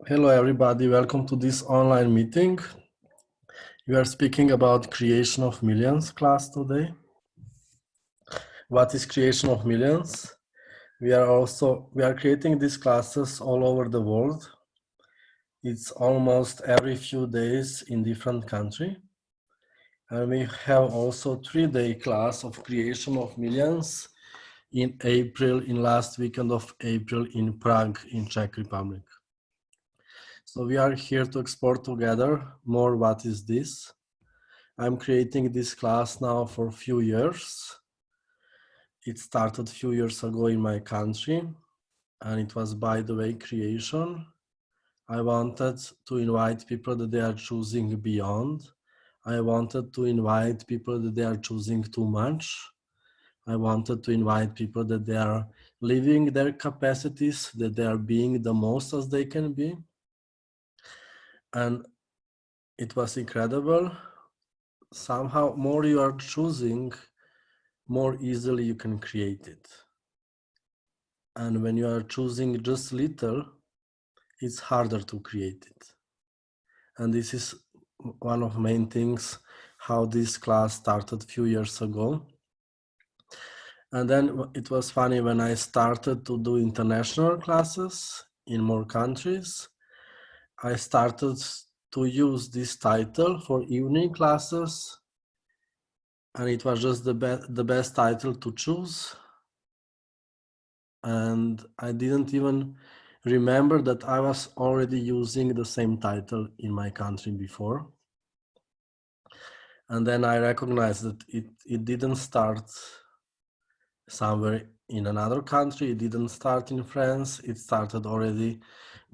Hello everybody, welcome to this online meeting. We are speaking about creation of millions class today. What is creation of millions? We are creating these classes all over the world. It's almost every few days in different country. And we have also 3-day class of creation of millions in April, in last weekend of April in Prague, in Czech Republic. So we are here to explore together more what is this. I'm creating this class now for a few years. It started a few years ago in my country, and it was, by the way, creation. I wanted to invite people that they are choosing beyond. I wanted to invite people that they are choosing too much. I wanted to invite people that they are living their capacities, that they are being the most as they can be. And it was incredible. Somehow, more you are choosing, more easily you can create it. And when you are choosing just little, it's harder to create it. And this is one of the main things how this class started a few years ago. And then it was funny when I started to do international classes in more countries. I started to use this title for evening classes, and it was just the best title to choose. And I didn't even remember that I was already using the same title in my country before. And then I recognized that it didn't start somewhere in another country. It didn't start in France. It started already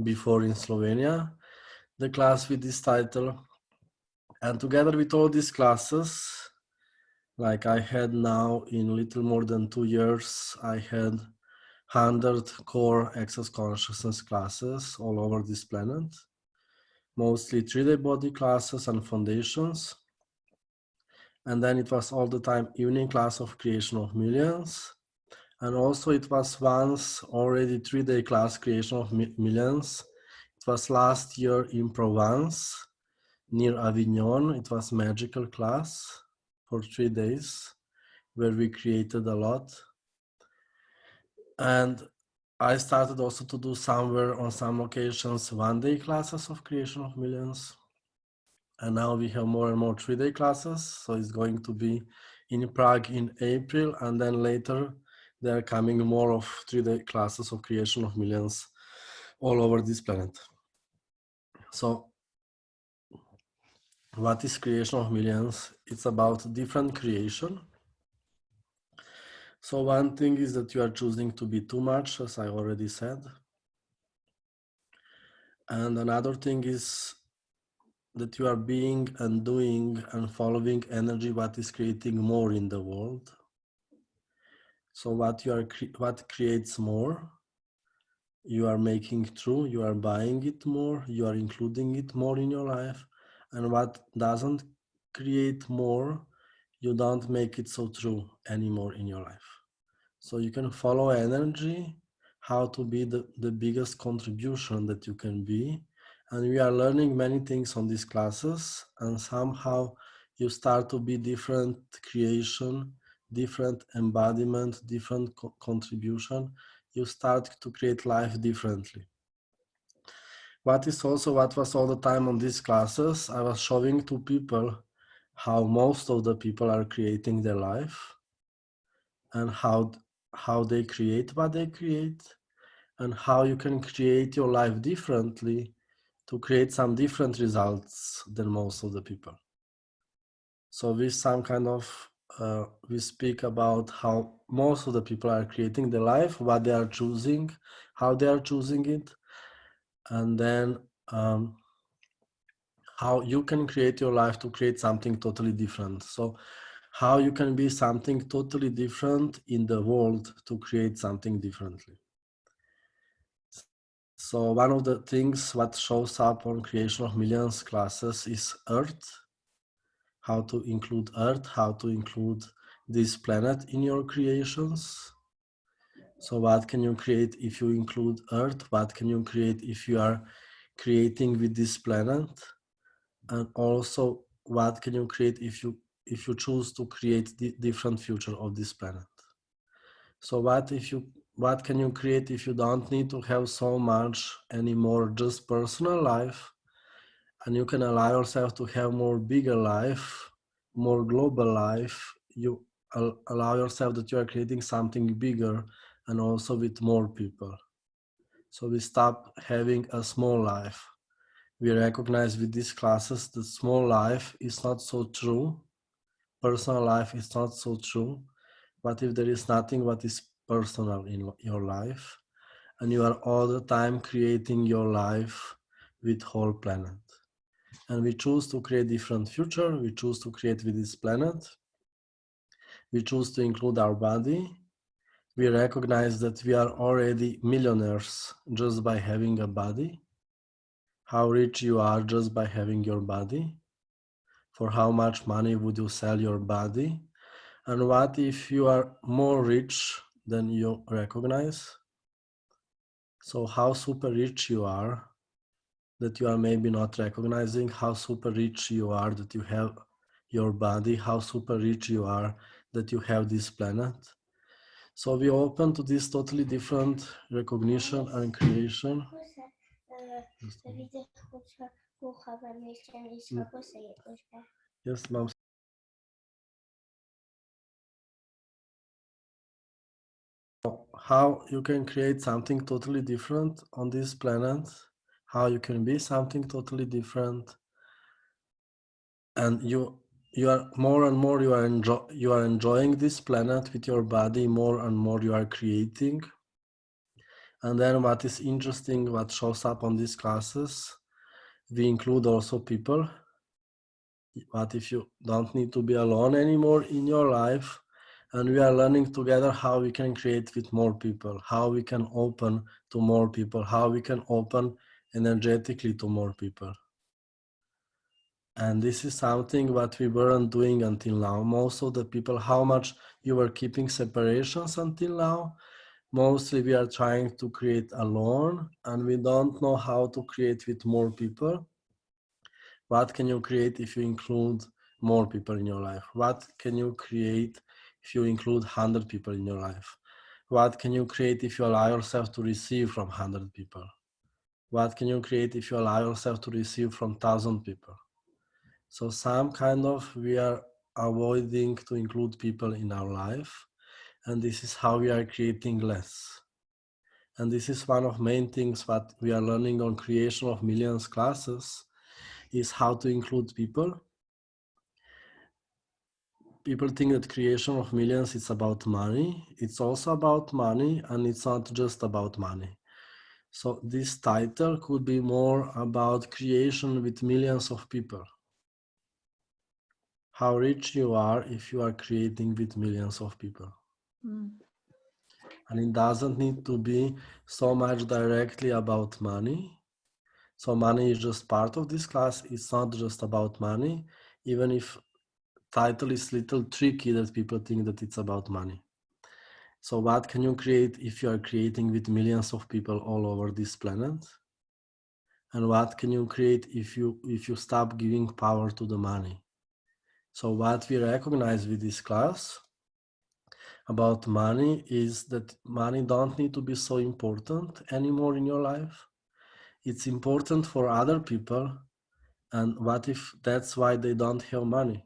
before in Slovenia, the class with this title. And together with all these classes, like I had now in little more than 2 years, I had 100 core access consciousness classes all over this planet, mostly 3-day body classes and foundations. And then it was all the time evening class of creation of millions. And also it was once already 3-day class creation of millions. It was last year in Provence, near Avignon. It was magical class for 3 days where we created a lot. And I started also to do somewhere on some locations 1-day classes of creation of millions. And now we have more and more 3-day classes. So it's going to be in Prague in April, and then later there are coming more of 3-day classes of creation of millions all over this planet. So what is creation of millions? It's about different creation. So one thing is that you are choosing to be too much, as I already said. And another thing is that you are being and doing and following energy, what is creating more in the world. So what creates more, you are making true, you are buying it more, you are including it more in your life. And what doesn't create more, you don't make it so true anymore in your life. So you can follow energy, how to be the biggest contribution that you can be. And we are learning many things on these classes, and somehow you start to be different creation, different embodiment, different contribution. You start to create life differently. What was all the time on these classes, I was showing to people how most of the people are creating their life, and how they create what they create, and how you can create your life differently to create some different results than most of the people. So with some kind of, we speak about how most of the people are creating their life, what they are choosing, how they are choosing it, and then how you can create your life to create something totally different. So how you can be something totally different in the world to create something differently. So one of the things what shows up on creation of millions classes is Earth, how to include Earth, how to include this planet in your creations. So what can you create if you include Earth? What can you create if you are creating with this planet, and also what can you create if you choose to create the different future of this planet. So what can you create if you don't need to have so much anymore just personal life, and you can allow yourself to have more bigger life, more global life. You allow yourself that you are creating something bigger and also with more people. So we stop having a small life. We recognize with these classes that small life is not so true. Personal life is not so true. But if there is nothing what is personal in your life, and you are all the time creating your life with whole planet. And we choose to create different future, we choose to create with this planet, we choose to include our body. We recognize that we are already millionaires just by having a body. How rich you are just by having your body. For how much money would you sell your body? And what if you are more rich than you recognize? So how super rich you are that you are maybe not recognizing, how super rich you are that you have your body, how super rich you are that you have this planet. So we open to this totally different recognition and creation. Yes, mom. How you can create something totally different on this planet, how you can be something totally different, and you are more and more you are enjoying this planet with your body, more and more you are creating. And then what is interesting, what shows up on these classes, we include also people. What if you don't need to be alone anymore in your life? And we are learning together how we can create with more people, how we can open to more people, how we can open energetically to more people. And this is something what we weren't doing until now. Most of the people, how much you were keeping separations until now, mostly we are trying to create alone, and we don't know how to create with more people. What can you create if you include more people in your life? What can you create if you include 100 people in your life? What can you create if you allow yourself to receive from 100 people? What can you create if you allow yourself to receive from 1,000 people? So some kind of we are avoiding to include people in our life, and this is how we are creating less. And this is one of main things what we are learning on creation of millions classes, is how to include people. People think that creation of millions is about money. It's also about money, and it's not just about money. So this title could be more about creation with millions of people. How rich you are if you are creating with millions of people. And it doesn't need to be so much directly about money. So money is just part of this class. It's not just about money, even if title is little tricky that people think that it's about money. So what can you create if you are creating with millions of people all over this planet? And what can you create if you stop giving power to the money? So what we recognize with this class about money is that money don't need to be so important anymore in your life. It's important for other people. And what if that's why they don't have money?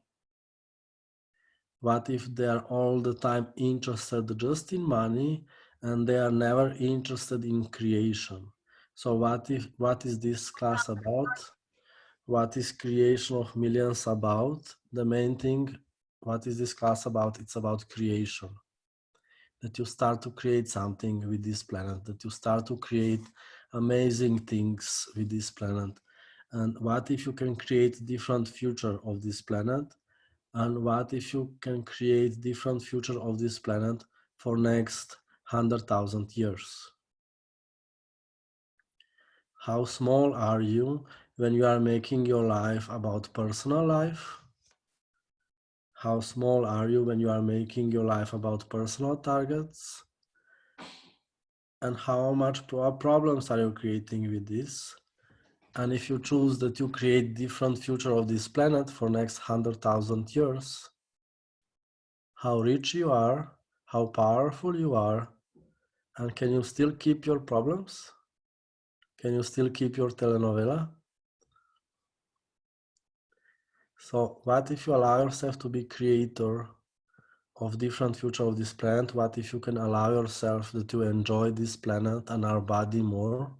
What if they are all the time interested just in money and they are never interested in creation? So what is this class about? What is creation of millions about? The main thing, what is this class about? It's about creation. That you start to create something with this planet, that you start to create amazing things with this planet. And what if you can create different future of this planet? And what if you can create different future of this planet for next 100,000 years? How small are you when you are making your life about personal life? How small are you when you are making your life about personal targets? And how much problems are you creating with this? And if you choose that you create different future of this planet for next 100,000 years, how rich you are, how powerful you are, and can you still keep your problems? Can you still keep your telenovela? So what if you allow yourself to be creator of different future of this planet? What if you can allow yourself to enjoy this planet and our body more?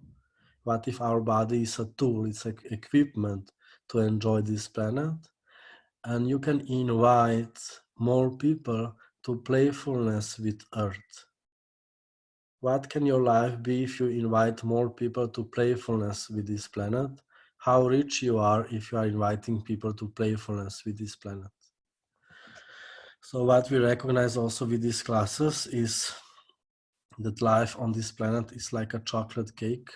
What if our body is a tool, it's an equipment to enjoy this planet? And you can invite more people to playfulness with Earth. What can your life be if you invite more people to playfulness with this planet? How rich you are if you are inviting people to playfulness with this planet. So what we recognize also with these classes is that life on this planet is like a chocolate cake,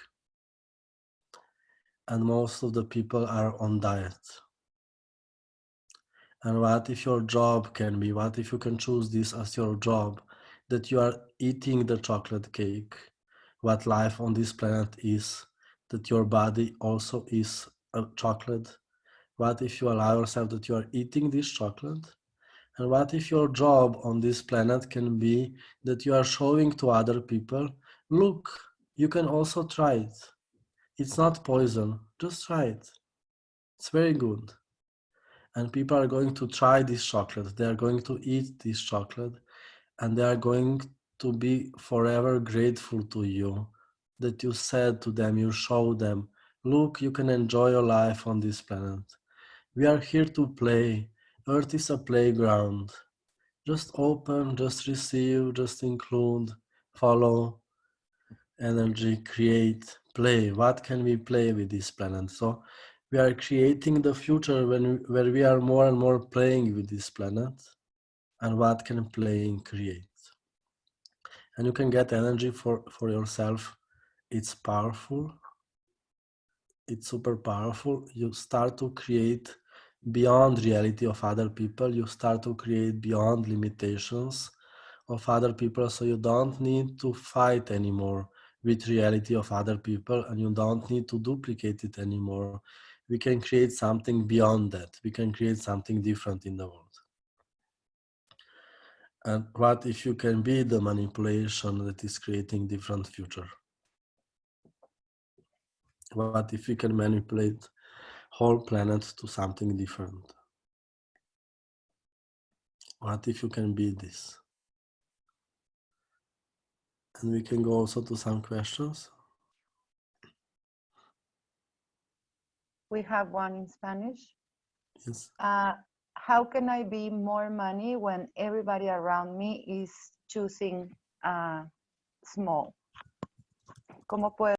and most of the people are on diet. And what if your job can be, what if you can choose this as your job, that you are eating the chocolate cake, what life on this planet is, that your body also is a chocolate. What if you allow yourself that you are eating this chocolate? And what if your job on this planet can be that you are showing to other people, look, you can also try it. It's not poison, just try it. It's very good. And people are going to try this chocolate. They are going to eat this chocolate and they are going to be forever grateful to you that you said to them, you showed them, look, you can enjoy your life on this planet. We are here to play. Earth is a playground. Just open, just receive, just include, follow, energy, create, play. What can we play with this planet? So we are creating the future where we are more and more playing with this planet. And what can playing create? And you can get energy for yourself. It's powerful. It's super powerful. You start to create beyond reality of other people. You start to create beyond limitations of other people, so you don't need to fight anymore with reality of other people, and you don't need to duplicate it anymore. We can create something beyond that. We can create something different in the world. And what if you can be the manipulation that is creating different future? What if you can manipulate whole planet to something different? What if you can be this? And we can go also to some questions. We have one in Spanish. Yes. How can I be more money when everybody around me is choosing small? ¿Cómo puedo?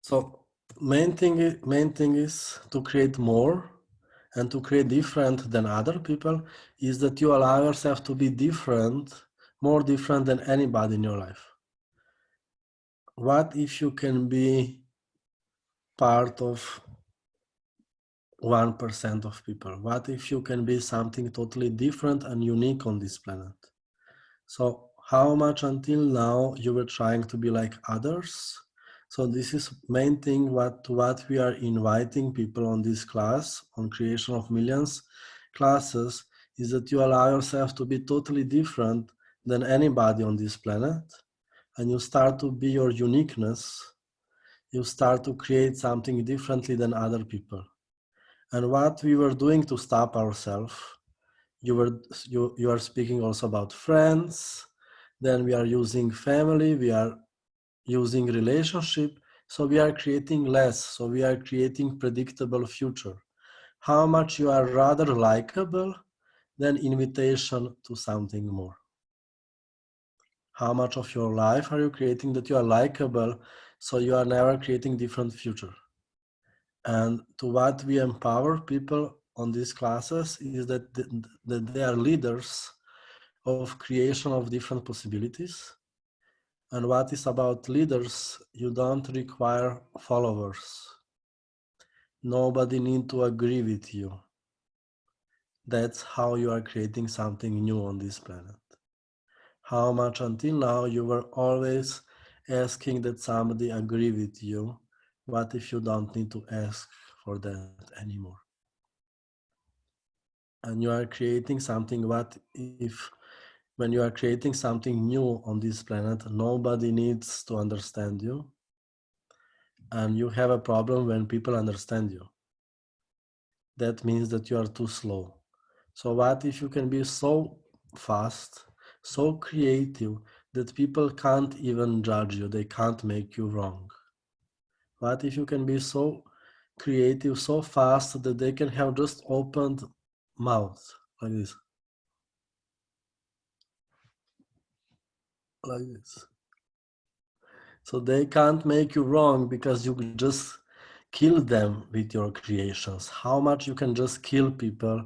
So main thing is to create more and to create different than other people, is that you allow yourself to be different, more different than anybody in your life. What if you can be part of 1% of people? What if you can be something totally different and unique on this planet? So how much until now you were trying to be like others? So this is main thing what we are inviting people on this class, on Creation of Millions classes, is that you allow yourself to be totally different than anybody on this planet, and you start to be your uniqueness. You start to create something differently than other people. And what we were doing to stop ourselves, you are speaking also about friends, then we are using family, we are using relationship, so we are creating less, so we are creating predictable future. How much you are rather likable than invitation to something more? How much of your life are you creating that you are likable, so you are never creating different future? And to what we empower people on these classes is that they are leaders of creation of different possibilities. And what is about leaders, you don't require followers. Nobody need to agree with you. That's how you are creating something new on this planet. How much until now you were always asking that somebody agree with you? What if you don't need to ask for that anymore? And you are creating something. What if when you are creating something new on this planet, nobody needs to understand you, and you have a problem when people understand you? That means that you are too slow. So what if you can be so fast, so creative that people can't even judge you, they can't make you wrong? What if you can be so creative, so fast that they can have just opened mouth like this, like this? So they can't make you wrong because you just kill them with your creations. How much you can just kill people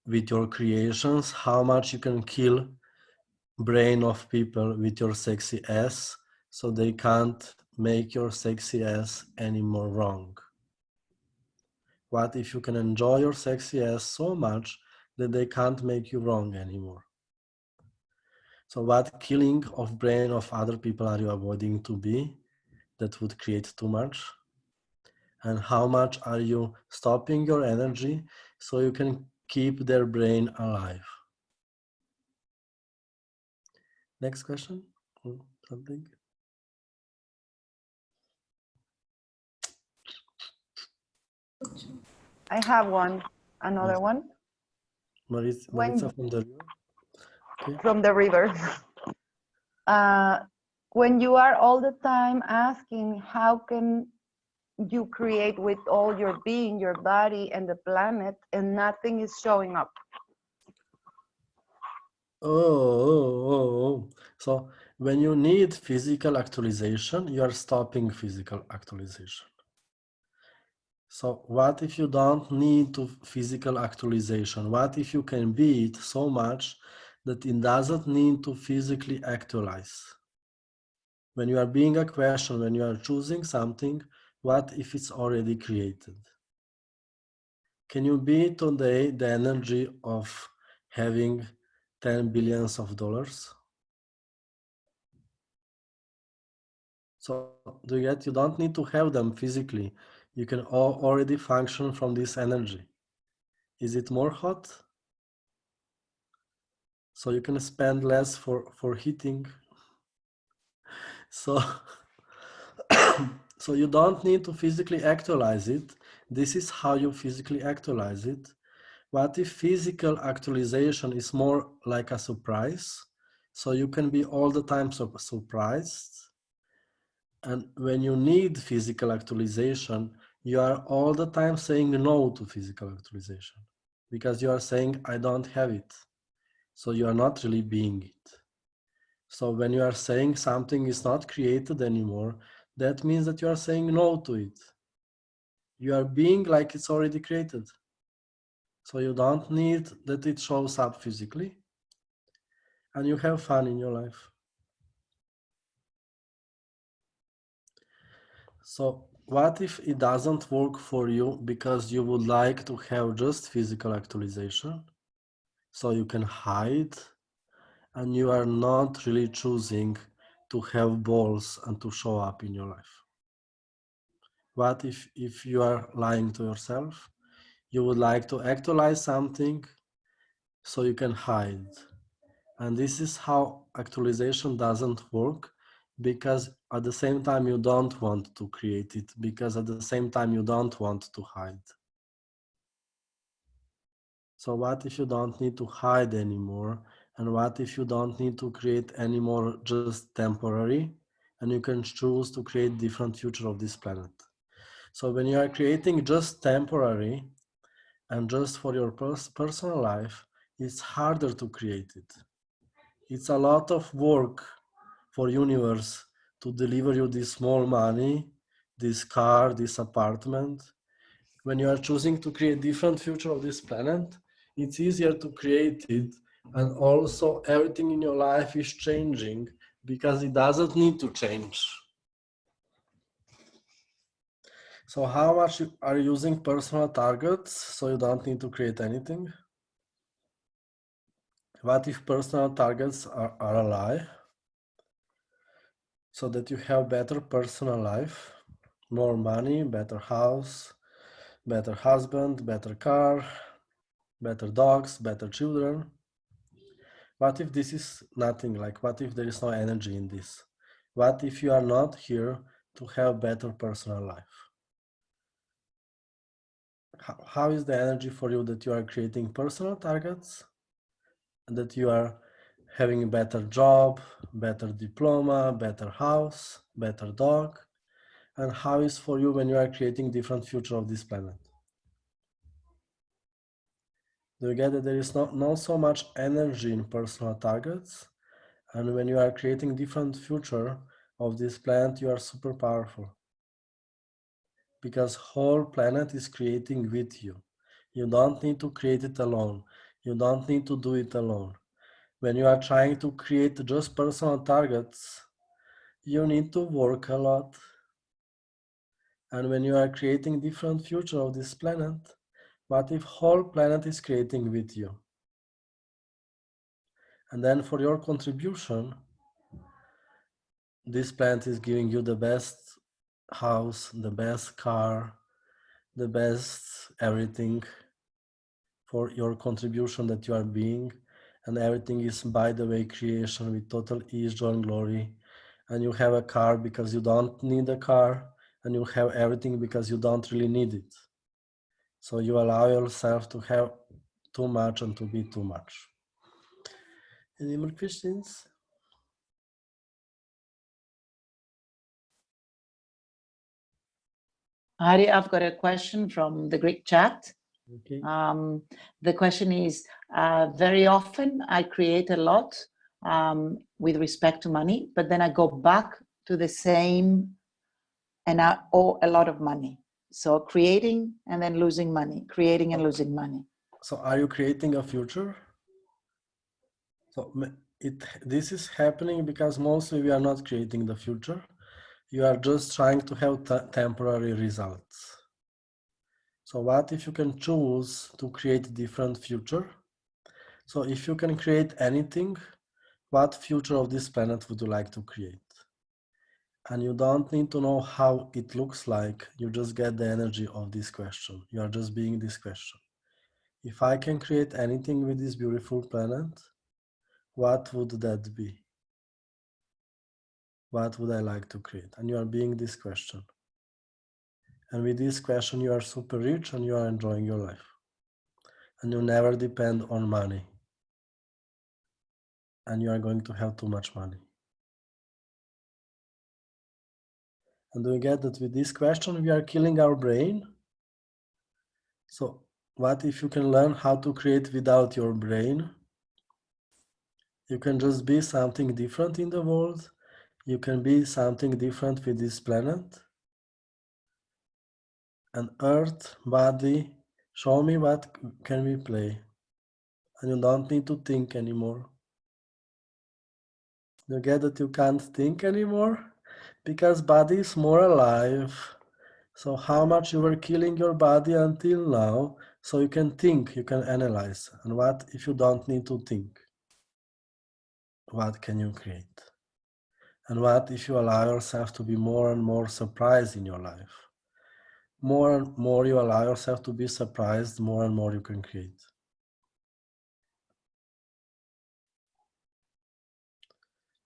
with your creations, how much you can kill brain of people with your sexy ass, so they can't make your sexy ass any more wrong. What if you can enjoy your sexy ass so much that they can't make you wrong anymore? So what killing of brain of other people are you avoiding to be that would create too much? And how much are you stopping your energy so you can keep their brain alive? Next question. Something. I have one, another Yes. one. Maritza When from the river. Okay. from the river, uh, when you are all the time asking, how can you create with all your being, your body, and the planet, and nothing is showing up? Oh. So when you need physical actualization, you are stopping physical actualization. So what if you don't need to physical actualization? What if you can be it so much that it doesn't need to physically actualize? When you are being a question, when you are choosing something, what if it's already created? Can you be today the energy of having 10 billions of dollars? So do you get, you don't need to have them physically. You can already function from this energy. Is it more hot? So you can spend less for heating. So so you don't need to physically actualize it. This is how you physically actualize it. What if physical actualization is more like a surprise? So you can be all the time surprised. And when you need physical actualization, you are all the time saying no to physical actualization because you are saying, I don't have it. So you are not really being it. So when you are saying something is not created anymore, that means that you are saying no to it. You are being like it's already created. So you don't need that it shows up physically, and you have fun in your life. So what if it doesn't work for you because you would like to have just physical actualization? So you can hide and you are not really choosing to have balls and to show up in your life. What if you are lying to yourself? You would like to actualize something so you can hide. And this is how actualization doesn't work, because at the same time you don't want to create it, because at the same time you don't want to hide. So what if you don't need to hide anymore? And what if you don't need to create anymore just temporary, and you can choose to create different future of this planet? So when you are creating just temporary and just for your personal life, it's harder to create it. It's a lot of work for universe to deliver you this small money, this car, this apartment. When you are choosing to create different future of this planet, it's easier to create it, and also everything in your life is changing because it doesn't need to change. So how much are you using personal targets so you don't need to create anything? What if personal targets are a lie? So that you have better personal life, more money, better house, better husband, better car, better dogs, better children. What if this is nothing? Like, what if there is no energy in this? What if you are not here to have better personal life? How is the energy for you that you are creating personal targets, and that you are having a better job, better diploma, better house, better dog? And how is for you when you are creating different future of this planet? Do you get that there is not so much energy in personal targets? And when you are creating different future of this planet, you are super powerful. Because whole planet is creating with you. You don't need to create it alone. You don't need to do it alone. When you are trying to create just personal targets, you need to work a lot. And when you are creating different future of this planet, what if whole planet is creating with you? And then for your contribution, this planet is giving you the best house, the best car, the best everything for your contribution that you are being. And everything is, by the way, creation with total ease, joy, and glory. And you have a car because you don't need a car, and you have everything because you don't really need it. So you allow yourself to have too much and to be too much. Any more questions? Hari, I've got a question from the Greek chat. Okay. The question is, very often I create a lot with respect to money, but then I go back to the same and I owe a lot of money. So creating and then losing money, creating and losing money. So are you creating a future? So this is happening because mostly we are not creating the future. You are just trying to have temporary results. So what if you can choose to create a different future? So if you can create anything, what future of this planet would you like to create? And you don't need to know how it looks like. You just get the energy of this question. You are just being this question. If I can create anything with this beautiful planet, what would that be? What would I like to create? And you are being this question. And with this question, you are super rich and you are enjoying your life. And you never depend on money. And you are going to have too much money. And do you get that with this question, we are killing our brain? So what if you can learn how to create without your brain? You can just be something different in the world. You can be something different with this planet. And earth, body, show me what can we play. And you don't need to think anymore. You get that you can't think anymore? Because body is more alive. So how much you were killing your body until now, so you can think, you can analyze. And what if you don't need to think? What can you create? And what if you allow yourself to be more and more surprised in your life? More and more you allow yourself to be surprised, more and more you can create.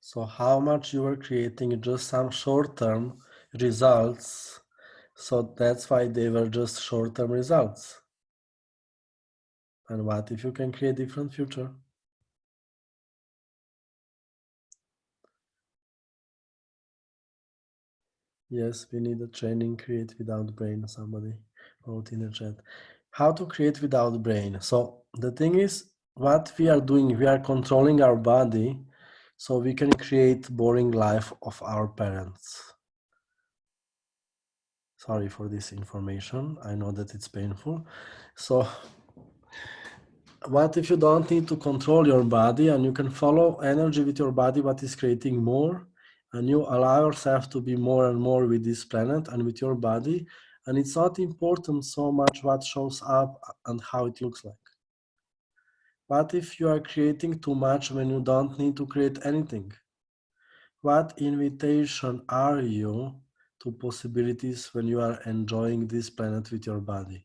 So how much you are creating just some short-term results. So that's why they were just short-term results. And what if you can create different future? Yes, we need a training, create without brain, somebody wrote in the chat. How to create without brain. So the thing is, what we are doing, we are controlling our body so we can create boring life of our parents. Sorry for this information. I know that it's painful. So what if you don't need to control your body and you can follow energy with your body, what is creating more, and you allow yourself to be more and more with this planet and with your body, and it's not important so much what shows up and how it looks like. What if you are creating too much when you don't need to create anything? What invitation are you to possibilities when you are enjoying this planet with your body?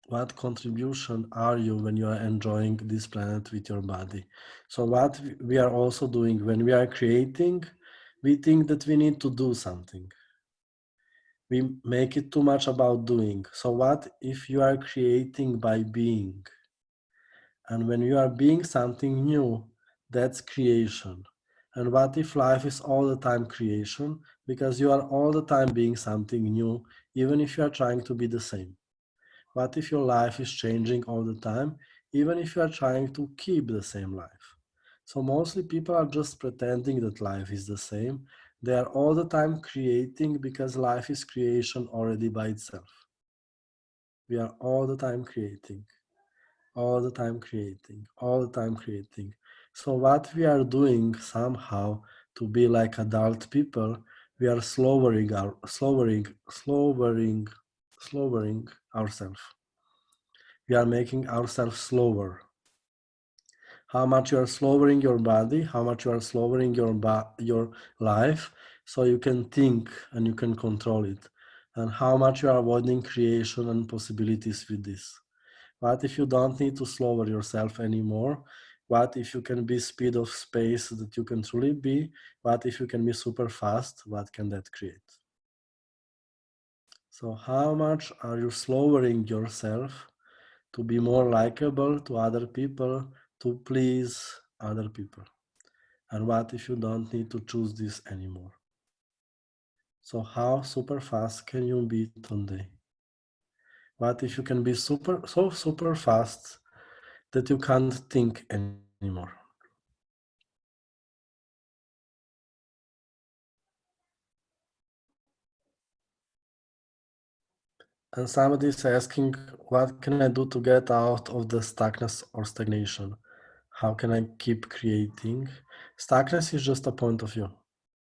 What contribution are you when you are enjoying this planet with your body? So what we are also doing when we are creating, we think that we need to do something. We make it too much about doing. So what if you are creating by being? And when you are being something new, that's creation. And what if life is all the time creation? Because you are all the time being something new, even if you are trying to be the same. What if your life is changing all the time, even if you are trying to keep the same life? So mostly people are just pretending that life is the same. They are all the time creating because life is creation already by itself. We are all the time creating, all the time creating, all the time creating. So what we are doing somehow to be like adult people, we are slowing ourselves. We are making ourselves slower. How much you are slowing your body, how much you are slowing your life, so you can think and you can control it, and how much you are avoiding creation and possibilities with this. What if you don't need to slow yourself anymore? What if you can be speed of space that you can truly be? What if you can be super fast? What can that create? So how much are you slowing yourself to be more likable to other people, to please other people? And what if you don't need to choose this anymore? So how super fast can you be today? What if you can be so super fast that you can't think anymore? And somebody is asking, what can I do to get out of the stuckness or stagnation? How can I keep creating? Stuckness is just a point of view.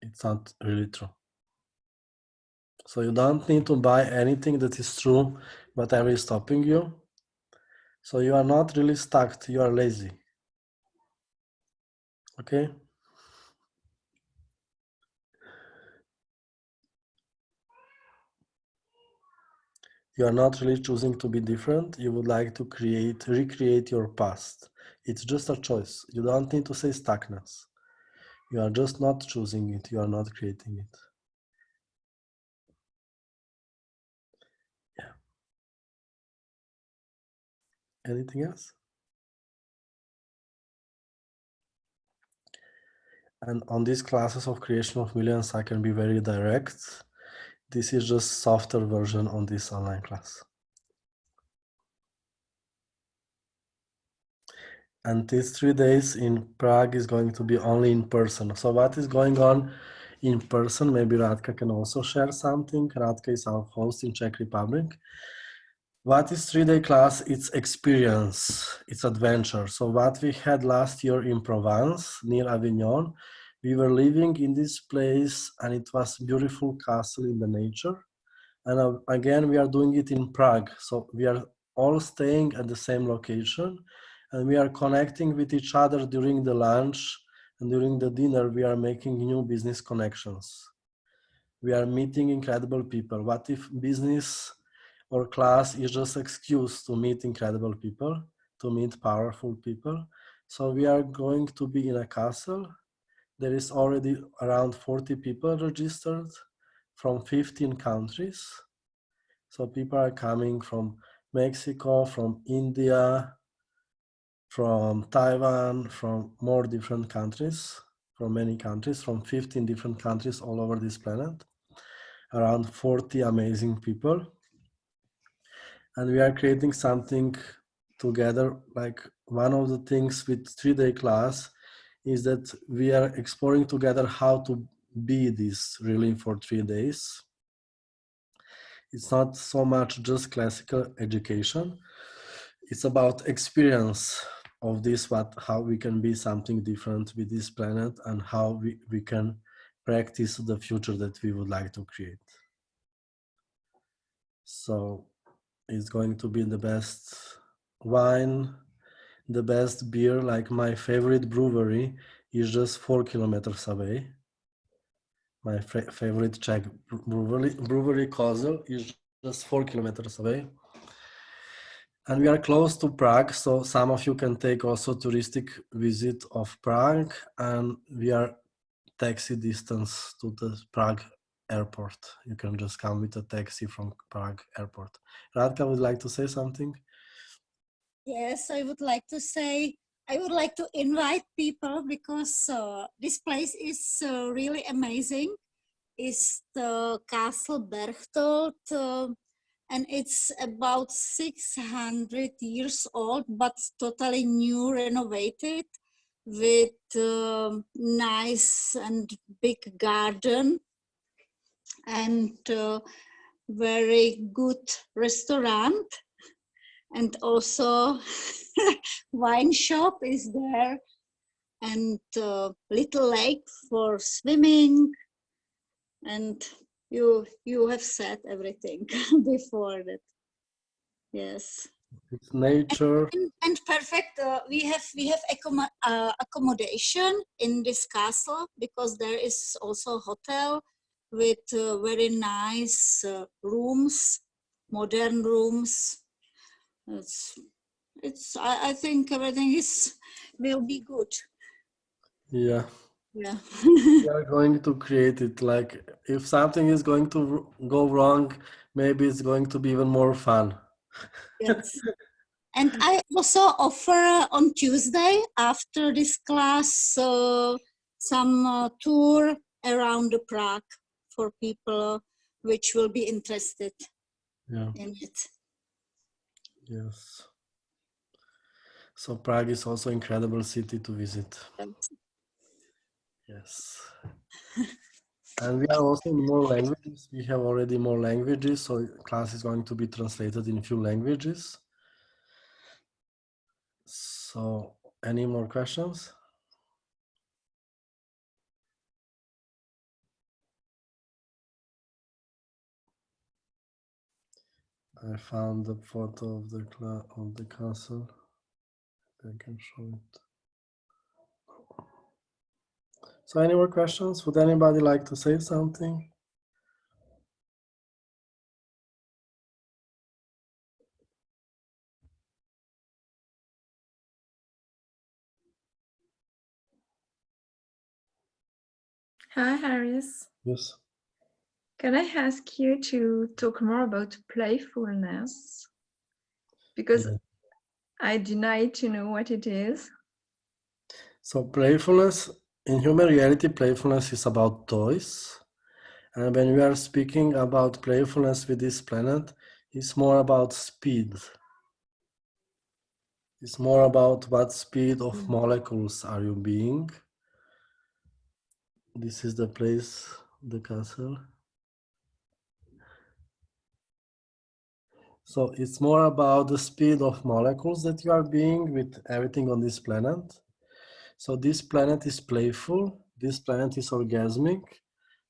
It's not really true. So you don't need to buy anything that is true, whatever is stopping you. So you are not really stuck, you are lazy. Okay? You are not really choosing to be different. You would like to recreate your past. It's just a choice. You don't need to say stuckness. You are just not choosing it. You are not creating it. Yeah. Anything else? And on these classes of creation of millions, I can be very direct. This is just softer version on this online class. And these 3 days in Prague is going to be only in person. So what is going on in person? Maybe Radka can also share something. Radka is our host in Czech Republic. What is 3-day class? It's experience, it's adventure. So what we had last year in Provence, near Avignon, we were living in this place and it was beautiful castle in the nature. And again, we are doing it in Prague. So we are all staying at the same location and we are connecting with each other during the lunch and during the dinner. We are making new business connections. We are meeting incredible people. What if business or class is just excuse to meet incredible people, to meet powerful people? So we are going to be in a castle. There is already around 40 people registered from 15 countries. So people are coming from Mexico, from India, from Taiwan, from more different countries, from many countries, from 15 different countries all over this planet, around 40 amazing people. And we are creating something together. Like one of the things with 3-day class is that we are exploring together how to be this really for 3 days. It's not so much just classical education. It's about experience of this, how we can be something different with this planet and how we can practice the future that we would like to create. So it's going to be the best wine, the best beer, like my favorite brewery, is just 4 kilometers away. My favorite Czech brewery Kozel, is just 4 kilometers away. And we are close to Prague, so some of you can take also touristic visit of Prague, and we are taxi distance to the Prague airport. You can just come with a taxi from Prague airport. Radka would like to say something? Yes, I would like to say, I would like to invite people because this place is really amazing. It's the Castle Berchtold, and it's about 600 years old, but totally new, renovated, with nice and big garden and very good restaurant, and also wine shop is there, and little lake for swimming, and you have said everything before that. Yes. It's nature. And perfect. We have accommodation in this castle because there is also a hotel with very nice rooms, modern rooms. I think everything will be good. Yeah. Yeah. We are going to create it. Like if something is going to go wrong, maybe it's going to be even more fun. Yes. And I also offer on Tuesday after this class some tour around the Prague for people which will be interested in it. Yes. So Prague is also incredible city to visit. Yes. And we are also in more languages. We have already more languages, so class is going to be translated in few languages. So any more questions? I found the photo of the castle. I can show it. So any more questions? Would anybody like to say something? Hi, Harris. Yes. Can I ask you to talk more about playfulness? Because Yeah. I deny to know what it is. So playfulness, in human reality, playfulness is about toys. And when we are speaking about playfulness with this planet, it's more about speed. It's more about what speed of molecules are you being. This is the place, the castle. So it's more about the speed of molecules that you are being with everything on this planet. So this planet is playful. This planet is orgasmic.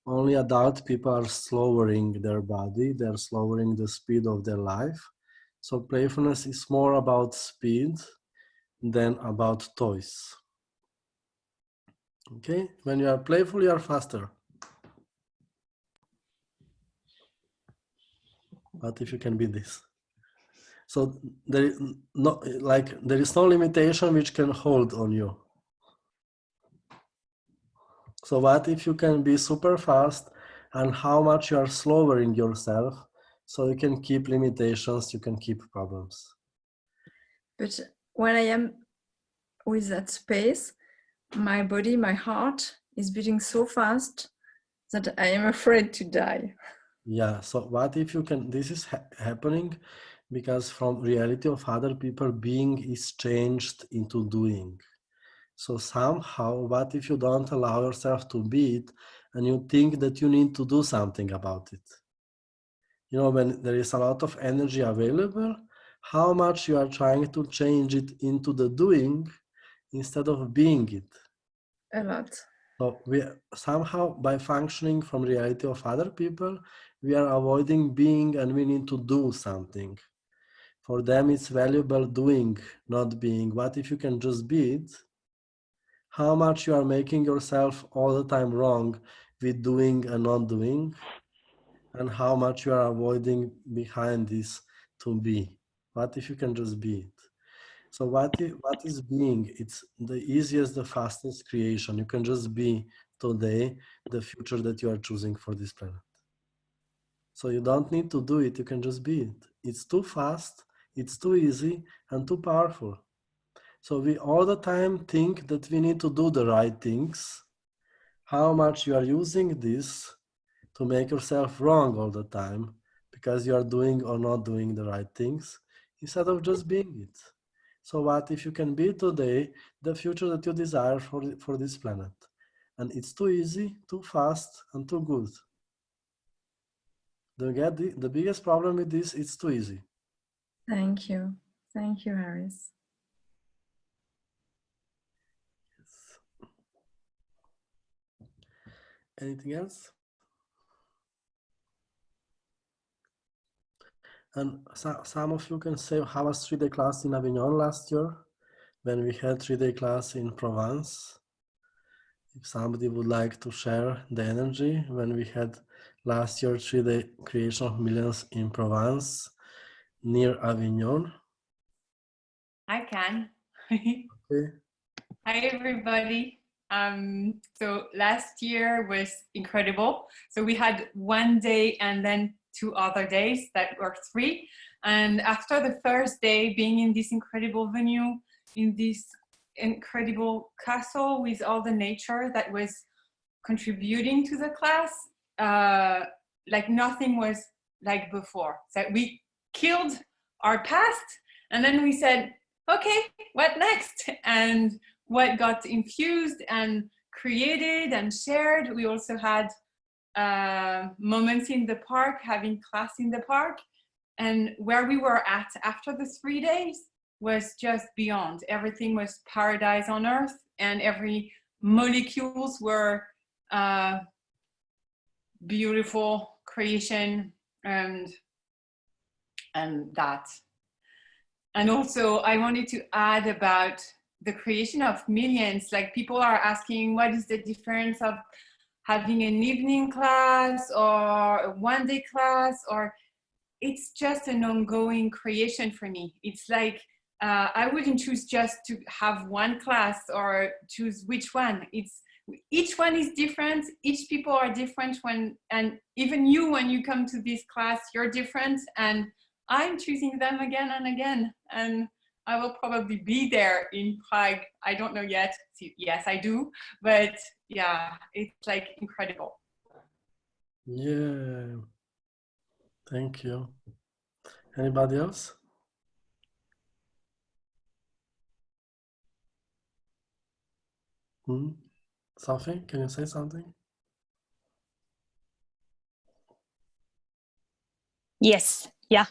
Only adult people are slowing their body. They're slowing the speed of their life. So playfulness is more about speed than about toys. Okay, when you are playful, you are faster. What if you can be this? So there is no limitation which can hold on you. So what if you can be super fast, and how much you are slowing yourself so you can keep limitations, you can keep problems. But when I am with that space, my body, my heart is beating so fast that I am afraid to die. Yeah, so what if you can, this is happening because from reality of other people, being is changed into doing. So somehow, what if you don't allow yourself to be it and you think that you need to do something about it? You know, when there is a lot of energy available, how much you are trying to change it into the doing instead of being it. A lot. So we somehow, by functioning from reality of other people, we are avoiding being, and we need to do something. For them, it's valuable doing, not being. What if you can just be it? How much you are making yourself all the time wrong with doing and not doing, and how much you are avoiding behind this to be. What if you can just be it? So what is being? It's the easiest, the fastest creation. You can just be today the future that you are choosing for this planet. So you don't need to do it, you can just be it. It's too fast, it's too easy, and too powerful. So we all the time think that we need to do the right things. How much you are using this to make yourself wrong all the time because you are doing or not doing the right things instead of just being it. So what if you can be today the future that you desire for this planet? And it's too easy, too fast, and too good. Do you get the biggest problem with this? It's too easy. Thank you. Thank you, Harris. Yes. Anything else? And some of you can say, how was 3-day class in Avignon last year when we had 3-day class in Provence? If somebody would like to share the energy when we had last year 3-day creation of millions in Provence near Avignon. I can. Okay. Hi, everybody. So last year was incredible. So we had 1 day and then 2 other days that were 3. And after the first day, being in this incredible venue, in this incredible castle with all the nature that was contributing to the class, like nothing was like before. So we killed our past, and then we said, okay, what next? And what got infused and created and shared. We also had moments in the park, having class in the park. And where we were at after the 3 days was just beyond. Everything was paradise on earth, and every molecules were beautiful creation and that. And also I wanted to add about the creation of millions. Like, people are asking, what is the difference of having an evening class or a 1-day class? Or it's just an ongoing creation for me. It's like, I wouldn't choose just to have one class or choose which one. It's each one is different. Each people are different and even you, when you come to this class, you're different. And I'm choosing them again and again. And I will probably be there in Prague. I don't know yet. Yes, I do. But yeah, it's like incredible. Yeah. Thank you. Anybody else? Something? Can you say something? Yes, yeah.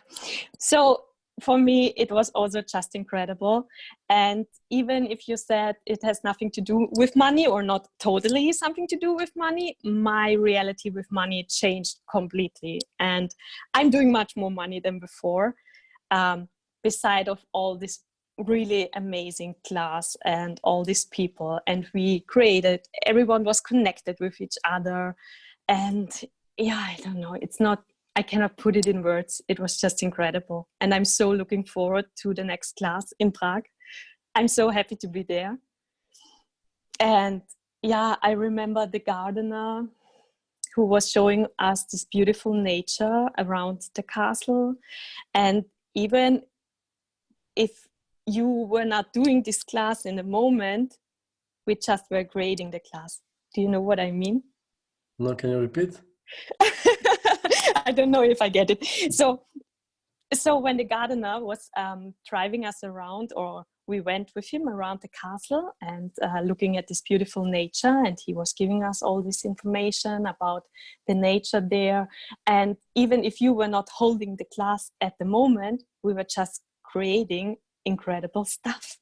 So for me, it was also just incredible. And even if you said it has nothing to do with money or not totally something to do with money, my reality with money changed completely. And I'm doing much more money than before, beside of all this really amazing class and all these people. And we created, everyone was connected with each other. And yeah, I don't know, I cannot put it in words. It was just incredible. And I'm so looking forward to the next class in Prague. I'm so happy to be there. And yeah, I remember the gardener who was showing us this beautiful nature around the castle. And even if you were not doing this class in the moment, we just were grading the class. Do you know what I mean? No, can you repeat? I don't know if I get it. So when the gardener was driving us around, or we went with him around the castle and looking at this beautiful nature, and he was giving us all this information about the nature there. And even if you were not holding the class at the moment, we were just creating incredible stuff.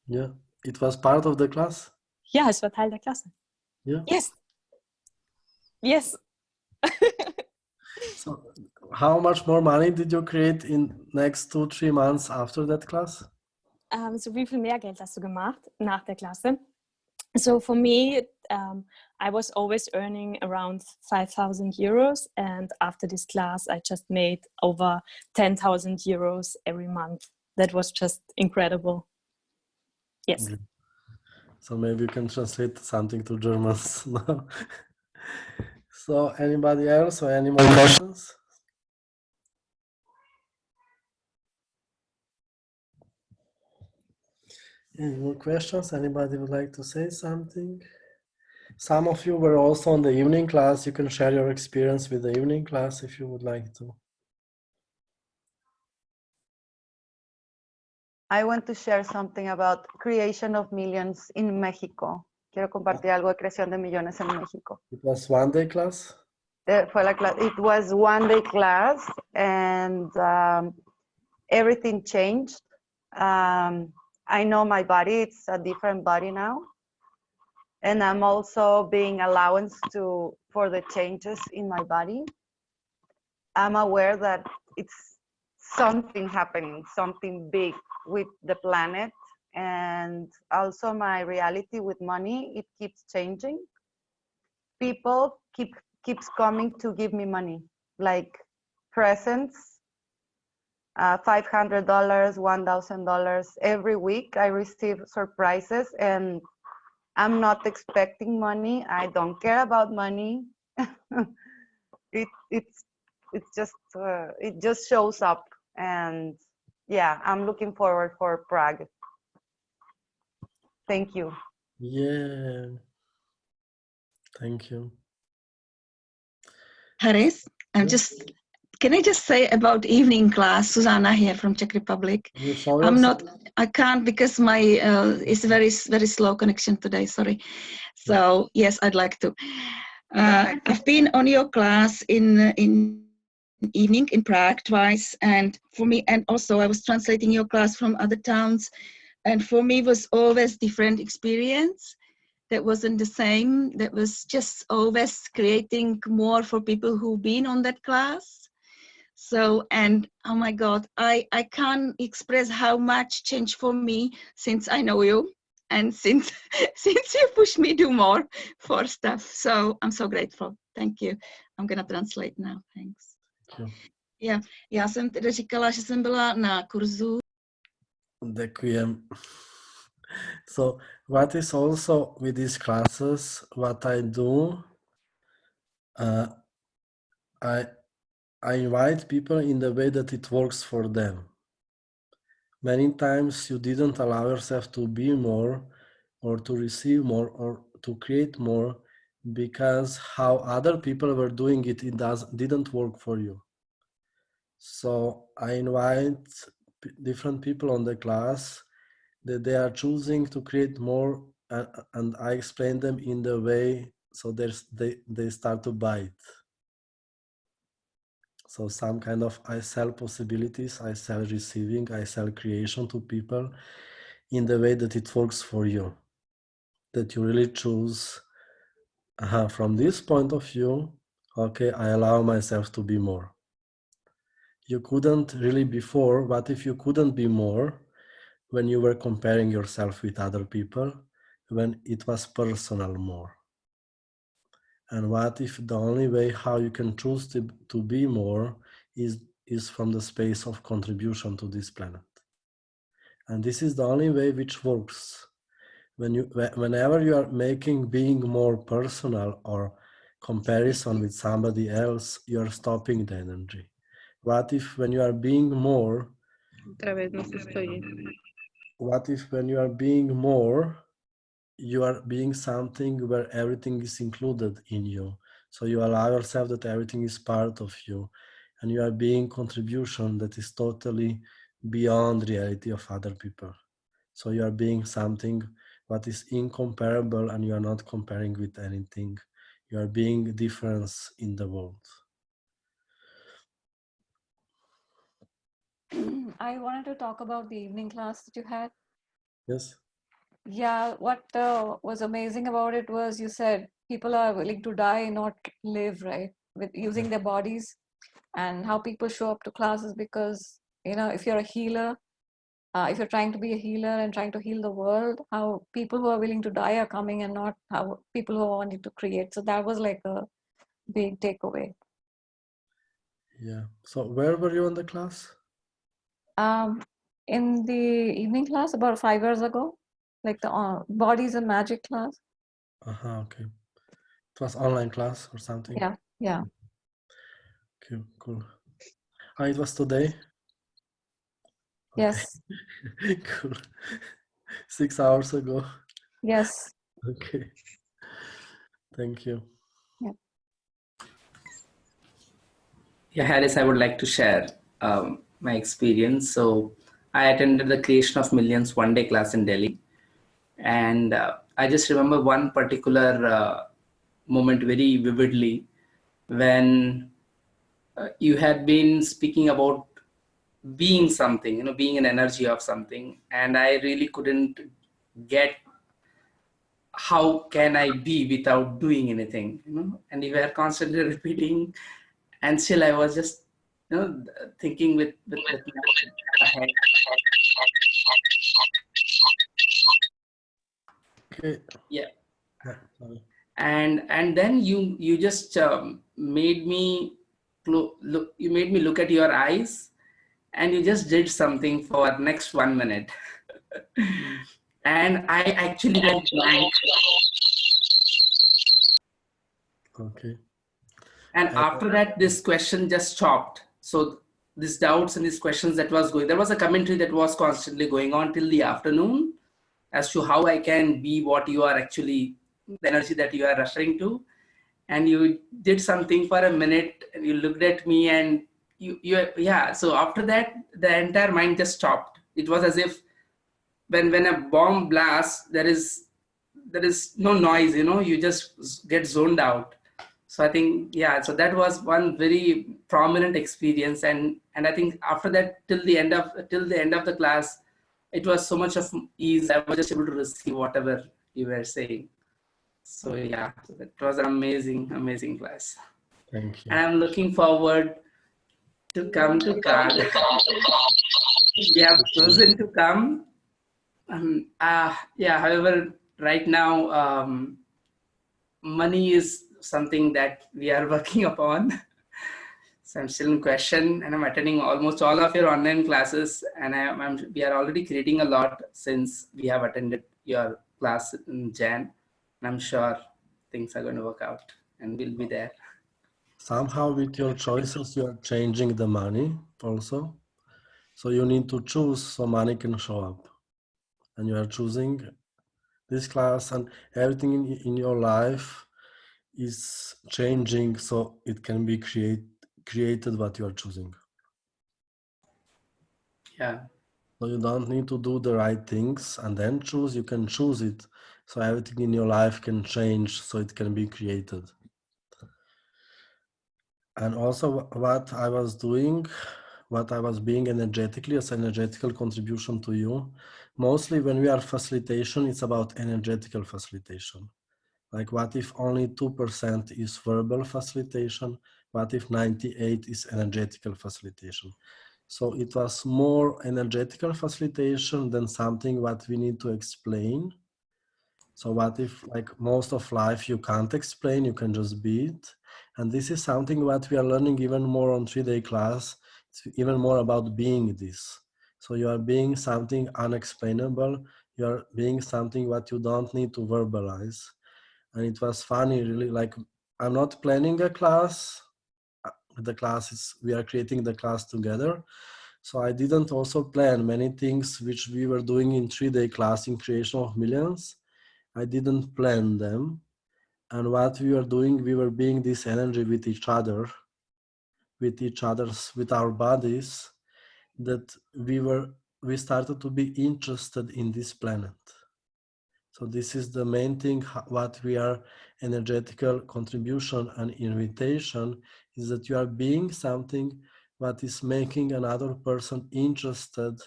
Yeah, it was part of the class. Ja, es war Teil der Klasse. Yeah. Yes. Yes. So how much more money did you create in next 2-3 months after that class? So wie viel mehr Geld hast du gemacht nach der Klasse? So for me, I was always earning around 5,000 euros. And after this class, I just made over 10,000 euros every month. That was just incredible. Yes. Okay. So maybe you can translate something to Germans now. So anybody else or any more questions? Any more questions? Anybody would like to say something? Some of you were also on the evening class. You can share your experience with the evening class if you would like to. I want to share something about creation of millions in Mexico. Quiero compartir algo de creación de millones en México. It was one day class. It was one day class, and everything changed. I know my body, it's a different body now. And I'm also being allowance for the changes in my body. I'm aware that it's something happening, something big with the planet. And also my reality with money, it keeps changing. People keeps coming to give me money, like presents, $500, $1,000 every week. I receive surprises, and I'm not expecting money. I don't care about money. it just shows up, and yeah, I'm looking forward for Prague. Thank you. Yeah. Thank you. Haris, Yes. can I just say about evening class, Susanna here from Czech Republic. You show I'm yourself? not, I can't because my, it's very slow connection today, sorry. So yes, I'd like to. I've been on your class in evening in Prague twice, and for me, and also I was translating your class from other towns, and for me it was always different experience. That wasn't the same. That was just always creating more for people who've been on that class. So, and oh my God, I can't express how much changed for me since I know you, and since you pushed me to do more for stuff. So I'm so grateful. Thank you. I'm gonna translate now. Thanks. Yeah. Já jsem teda říkala, že jsem byla na kurzu. Děkujem. So what is also with these classes, what I do, I invite people in the way that it works for them. Many times you didn't allow yourself to be more or to receive more or to create more because how other people were doing it, didn't work for you. So I invite different people on the class that they are choosing to create more, and I explain them in the way so they start to buy it. So some kind of I sell possibilities, I sell receiving, I sell creation to people in the way that it works for you. That you really choose from this point of view, okay, I allow myself to be more. You couldn't really before, but if you couldn't be more when you were comparing yourself with other people, when it was personal more. And what if the only way how you can choose to be more is from the space of contribution to this planet. And this is the only way which works. Whenever you are making being more personal or comparison with somebody else, you are stopping the energy. What if when you are being more, what if when you are being more, you are being something where everything is included in you. So you allow yourself that everything is part of you, and you are being contribution that is totally beyond reality of other people. So you are being something what is incomparable, and you are not comparing with anything. You are being difference in the world. I wanted to talk about the evening class that you had. Yes. Yeah, what was amazing about it was you said people are willing to die, not live, right? With using their bodies. and how people show up to classes, because if you're a healer, if you're trying to be a healer and trying to heal the world, how people who are willing to die are coming, and not how people who are wanting to create. So that was like a big takeaway. Yeah. So where were you in the class? In the evening class about 5 years ago, like the bodies and magic class. Okay. It was online class or something? Yeah, yeah. Okay, cool. It was today? Okay. Yes, Cool. 6 hours ago. yes. Okay. Thank you. Yeah. Yeah, Harris, I would like to share my experience. So I attended the Creation of Millions one-day class in Delhi. And I just remember one particular moment very vividly when you had been speaking about being something, being an energy of something. And I really couldn't get how can I be without doing anything, and you were constantly repeating, and still I was just, thinking with my head. Okay. Yeah. Sorry. And then you just made me look. You made me look at your eyes, and you just did something for next 1 minute, and I actually went blank. Okay. And after that, this question just stopped. So these doubts and these questions that was going, there was a commentary that was constantly going on till the afternoon as to how I can be what you are actually, the energy that you are referring to. And you did something for a minute and you looked at me and yeah. So after that, the entire mind just stopped. It was as if when a bomb blasts, there is no noise, you just get zoned out. So I think, yeah, so that was one very prominent experience. And I think after that, till the end of the class, it was so much of ease. I was just able to receive whatever you were saying. So yeah, so that was an amazing class. Thank you. And I'm looking forward to come to Prague. We have chosen to come. Yeah, however, right now, money is something that we are working upon. So I'm still in question, and I'm attending almost all of your online classes, and we are already creating a lot since we have attended your class in Jan. And I'm sure things are going to work out, and we'll be there. Somehow with your choices, you are changing the money also. So you need to choose so money can show up. And you are choosing this class, and everything in your life is changing so it can be created what you are choosing. Yeah. So you don't need to do the right things and then choose, you can choose it. So everything in your life can change so it can be created. And also what I was doing, what I was being energetically as energetical contribution to you, mostly when we are facilitation, it's about energetical facilitation. Like what if only 2% is verbal facilitation? What if 98 is energetical facilitation? So it was more energetical facilitation than something what we need to explain. So what if like most of life you can't explain, you can just be it. And this is something what we are learning even more on 3-day class. It's even more about being this. So you are being something unexplainable. You are being something what you don't need to verbalize. And it was funny, really, like I'm not planning a class. The class is, we are creating the class together. So I didn't also plan many things which we were doing in 3-day class in Creation of Millions. I didn't plan them. And what we were doing, we were being this energy with each other, with our bodies, that we started to be interested in this planet. So this is the main thing, what we are energetical contribution and invitation is that you are being something what is making another person interested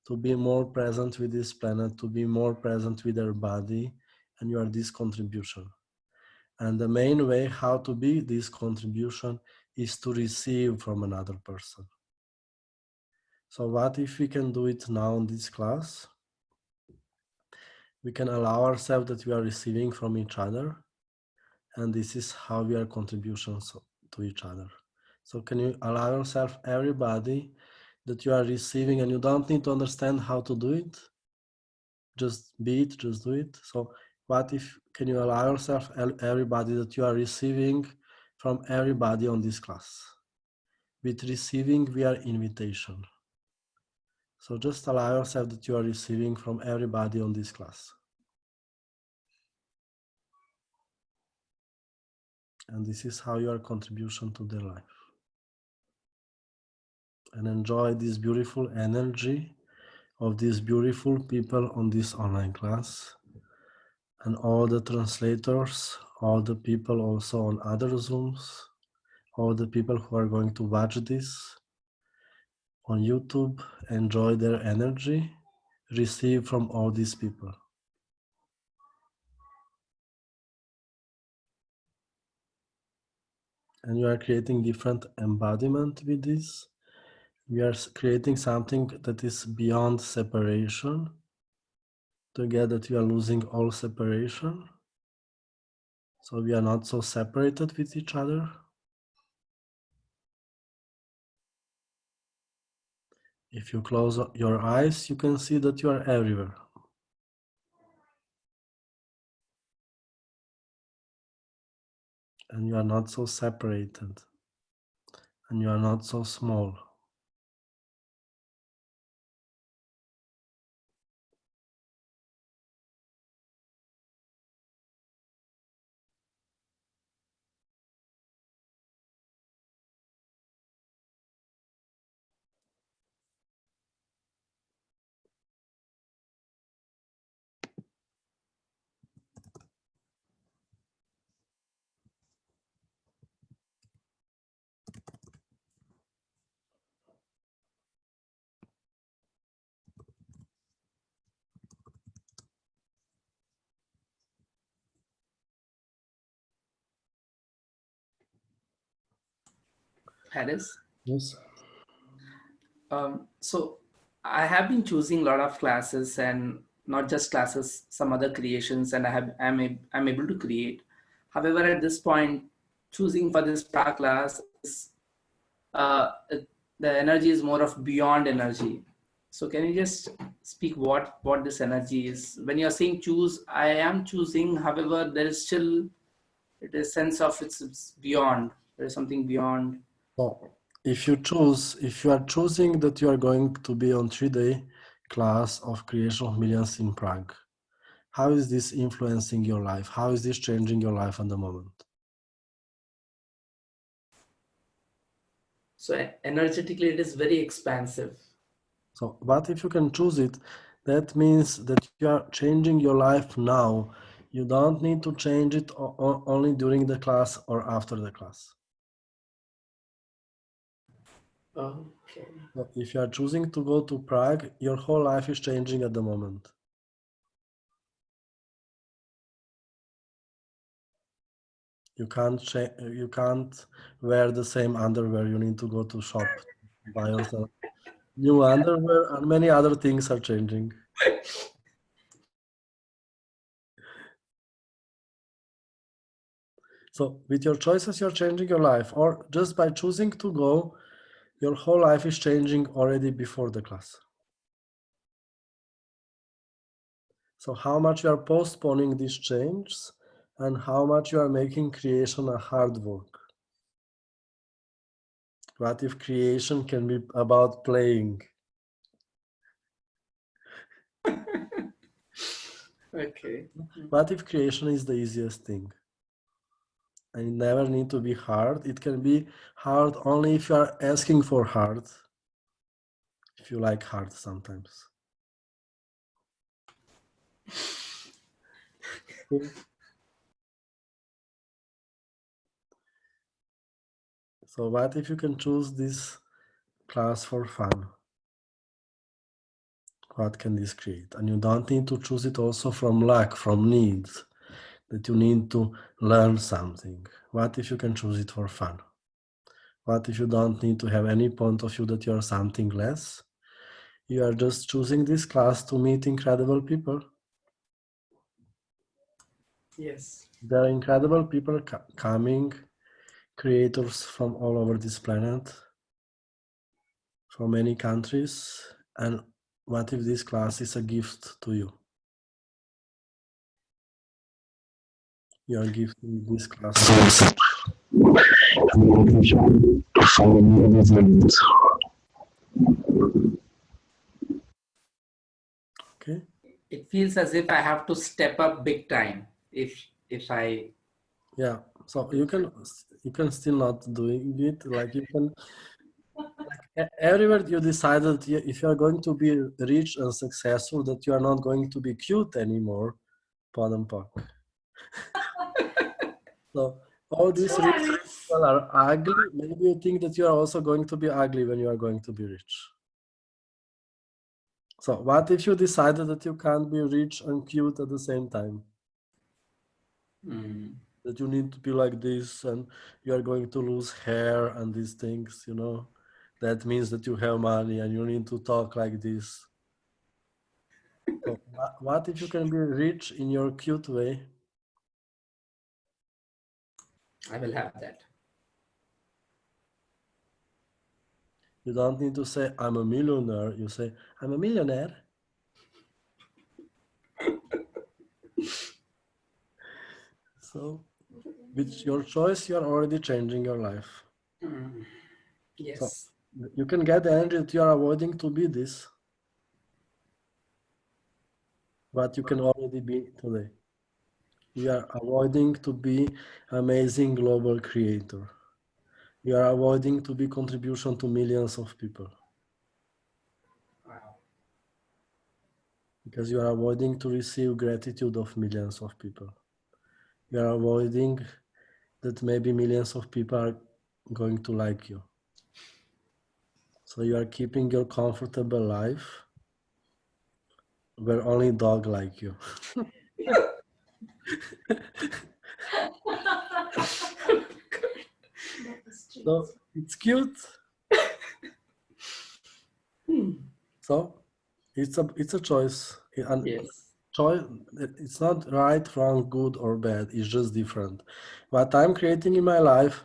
to be more present with this planet, to be more present with their body, and you are this contribution. And the main way how to be this contribution is to receive from another person. So what if we can do it now in this class? We can allow ourselves that we are receiving from each other, and this is how we are contributions to each other. So can you allow yourself, everybody, that you are receiving, and you don't need to understand how to do it? Just be it, just do it. So what if, can you allow yourself, everybody, that you are receiving from everybody on this class? With receiving, we are invitation. So just allow yourself that you are receiving from everybody on this class. And this is how your contribution to their life. And enjoy this beautiful energy of these beautiful people on this online class. And all the translators, all the people also on other Zooms, all the people who are going to watch this on YouTube, enjoy their energy, receive from all these people. And you are creating different embodiment with this. We are creating something that is beyond separation. Together we are losing all separation. So we are not so separated with each other. If you close your eyes, you can see that you are everywhere. And you are not so separated. And you are not so small. Harris? Yes. So I have been choosing a lot of classes, and not just classes, some other creations, and I'm able to create. However, at this point, choosing for this pra class is the energy is more of beyond energy. So can you just speak what this energy is? When you're saying choose, I am choosing. However, there is still it is sense of it's beyond. There is something beyond. So if you are choosing that you are going to be on 3-day class of creation of millions in Prague, how is this influencing your life? How is this changing your life at the moment? So energetically, it is very expansive. So, but if you can choose it, that means that you are changing your life now. You don't need to change it only during the class or after the class. Okay. So if you are choosing to go to Prague, your whole life is changing at the moment. You can't wear the same underwear. You need to go to shop by yourself. New underwear and many other things are changing. So with your choices, you're changing your life, or just by choosing to go, your whole life is changing already before the class. So how much you are postponing these changes and how much you are making creation a hard work. What if creation can be about playing? Okay. What if creation is the easiest thing? And it never need to be hard. It can be hard only if you are asking for hard. If you like hard sometimes. So what if you can choose this class for fun? What can this create? And you don't need to choose it also from lack, from needs, that you need to learn something. What if you can choose it for fun? What if you don't need to have any point of view that you are something less? You are just choosing this class to meet incredible people. Yes. There are incredible people coming, creators from all over this planet, from many countries. And what if this class is a gift to you? You are gifting this class to yourself. Okay. It feels as if I have to step up big time if I. Yeah. So you can still not doing it. Like you can, like everywhere you decided if you are going to be rich and successful, that you are not going to be cute anymore. Pod and pock. So all these rich people are ugly. Maybe you think that you are also going to be ugly when you are going to be rich. So what if you decided that you can't be rich and cute at the same time? Mm. That you need to be like this and you are going to lose hair and these things, you know? That means that you have money and you need to talk like this. So what if you can be rich in your cute way? I will have that. You don't need to say, I'm a millionaire. You say, I'm a millionaire. So with your choice, you are already changing your life. Mm. Yes. So you can get the energy that you are avoiding to be this, but you can already be today. You are avoiding to be amazing global creator. You are avoiding to be contribution to millions of people. Wow. Because you are avoiding to receive gratitude of millions of people. You are avoiding that maybe millions of people are going to like you. So you are keeping your comfortable life where only dog like you. So it's cute. So it's a choice. And Yes. choice, it's not right, wrong, good or bad. It's just different. What I'm creating in my life,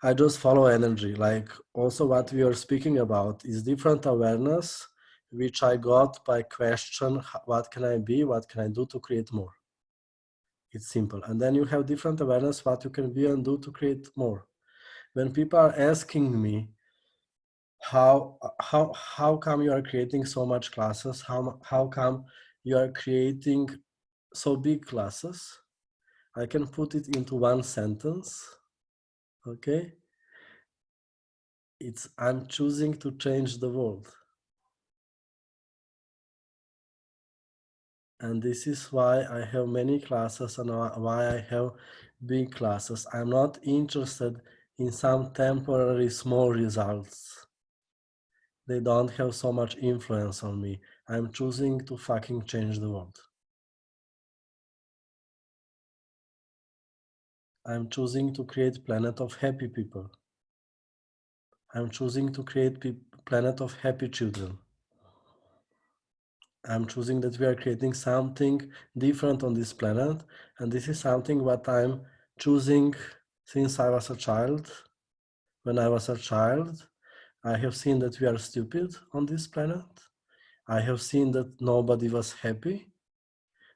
I just follow energy. Like also what we are speaking about is different awareness, which I got by question, what can I be? What can I do to create more? It's simple. And then you have different awareness, what you can be and do to create more. When people are asking me, how come you are creating so much classes? How come you are creating so big classes? I can put it into one sentence. Okay, it's I'm choosing to change the world, and this is why I have many classes and why I have big classes. I'm not interested in some temporary small results. They don't have so much influence on me. I'm choosing to fucking change the world. I'm choosing to create planet of happy people. I'm choosing to create planet of happy children. I'm choosing that we are creating something different on this planet. And this is something what I'm choosing since I was a child. When I was a child, I have seen that we are stupid on this planet. I have seen that nobody was happy.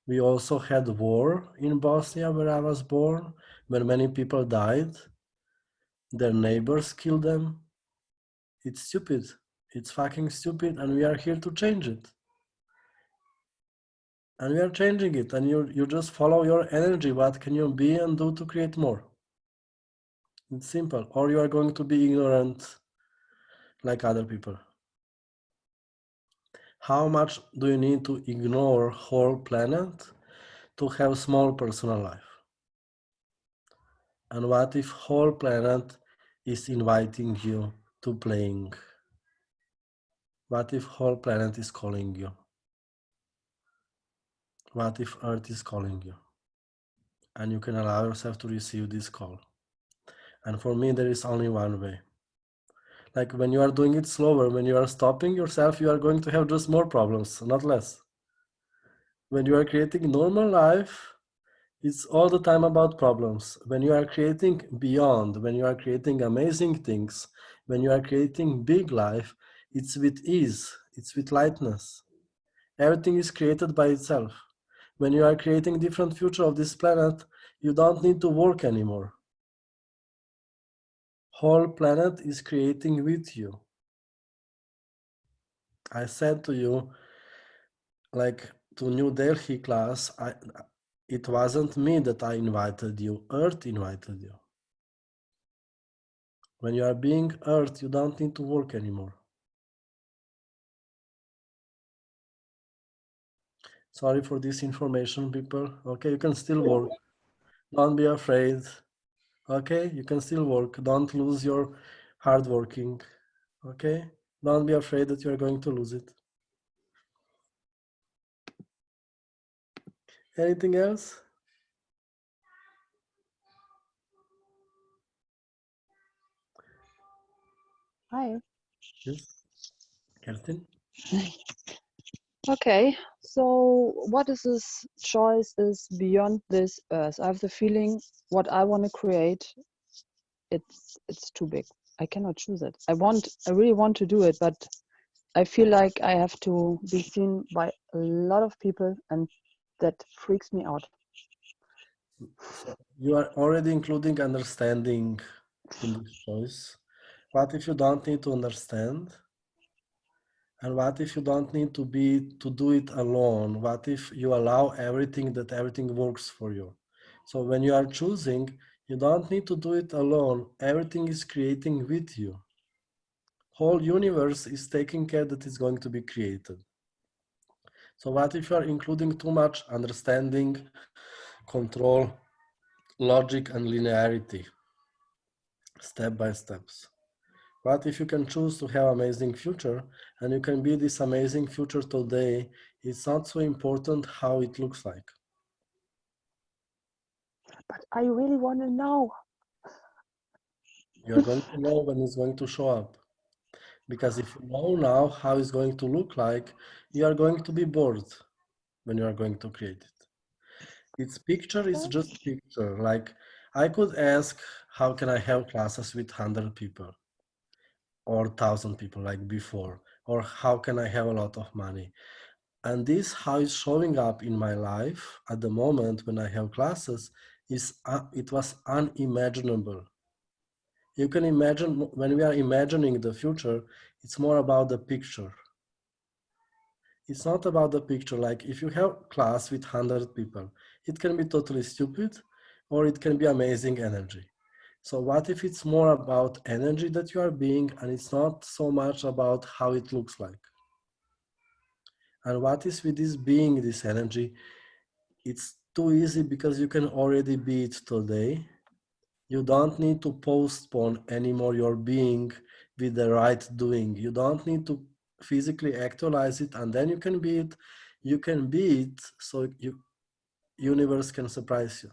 We also had war in Bosnia where I was born, where many people died. Their neighbors killed them. It's stupid. It's fucking stupid, and we are here to change it. And we are changing it, and you just follow your energy. What can you be and do to create more? It's simple. Or you are going to be ignorant like other people. How much do you need to ignore whole planet to have small personal life? And what if whole planet is inviting you to playing? What if whole planet is calling you? What if Earth is calling you? And you can allow yourself to receive this call. And for me, there is only one way. Like when you are doing it slower, when you are stopping yourself, you are going to have just more problems, not less. When you are creating normal life, it's all the time about problems. When you are creating beyond, when you are creating amazing things, when you are creating big life, it's with ease, it's with lightness. Everything is created by itself. When you are creating different future of this planet, you don't need to work anymore. Whole planet is creating with you. I said to you, like to New Delhi class, it wasn't me that I invited you, Earth invited you. When you are being Earth, you don't need to work anymore. Sorry for this information, people. Okay, you can still work. Don't be afraid. Okay, you can still work. Don't lose your hard working. Okay, don't be afraid that you are going to lose it. Anything else? Hi. Yes, Kerstin? Okay, so what is this choice is beyond this earth? I have the feeling what I want to create, it's too big. I cannot choose it. I really want to do it, but I feel like I have to be seen by a lot of people, and that freaks me out. So you are already including understanding in this choice. What if you don't need to understand? And what if you don't need to do it alone? What if you allow that everything works for you? So when you are choosing, you don't need to do it alone. Everything is creating with you. Whole universe is taking care that it's going to be created. So what if you are including too much understanding, control, logic, and linearity, step by steps? What if you can choose to have amazing future and you can be this amazing future today? It's not so important how it looks like. But I really want to know. You're going to know when it's going to show up. Because if you know now how it's going to look like, you are going to be bored when you are going to create it. Its picture is just picture. Like I could ask, how can I have classes with 100 people or 1,000 people like before? Or how can I have a lot of money? And this, how it's showing up in my life at the moment when I have classes, it was unimaginable. You can imagine when we are imagining the future, it's more about the picture. It's not about the picture. Like if you have class with 100 people, it can be totally stupid or it can be amazing energy. So what if it's more about energy that you are being and it's not so much about how it looks like? And what is with this being, this energy? It's too easy because you can already be it today. You don't need to postpone anymore your being with the right doing. You don't need to physically actualize it and then you can be it. You can be it so universe can surprise you.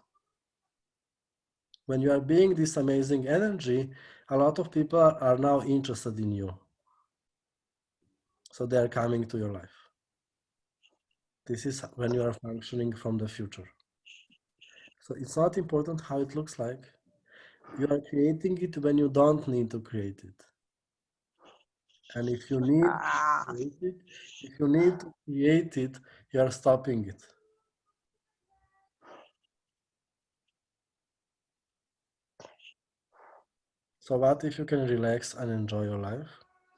When you are being this amazing energy, a lot of people are now interested in you. So they are coming to your life. This is when you are functioning from the future. So it's not important how it looks like. You are creating it when you don't need to create it. And if you need to create it, if you need to create it, you are stopping it. So what if you can relax and enjoy your life?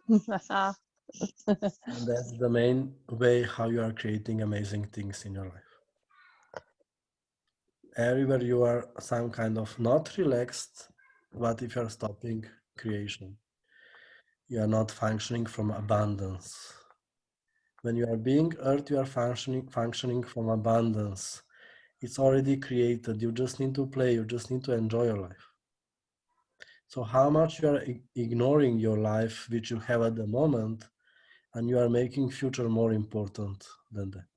And that's the main way how you are creating amazing things in your life. Everywhere you are some kind of not relaxed, what if you are stopping creation? You are not functioning from abundance. When you are being earth, you are functioning from abundance. It's already created. You just need to play. You just need to enjoy your life. So how much you are ignoring your life, which you have at the moment, and you are making future more important than that?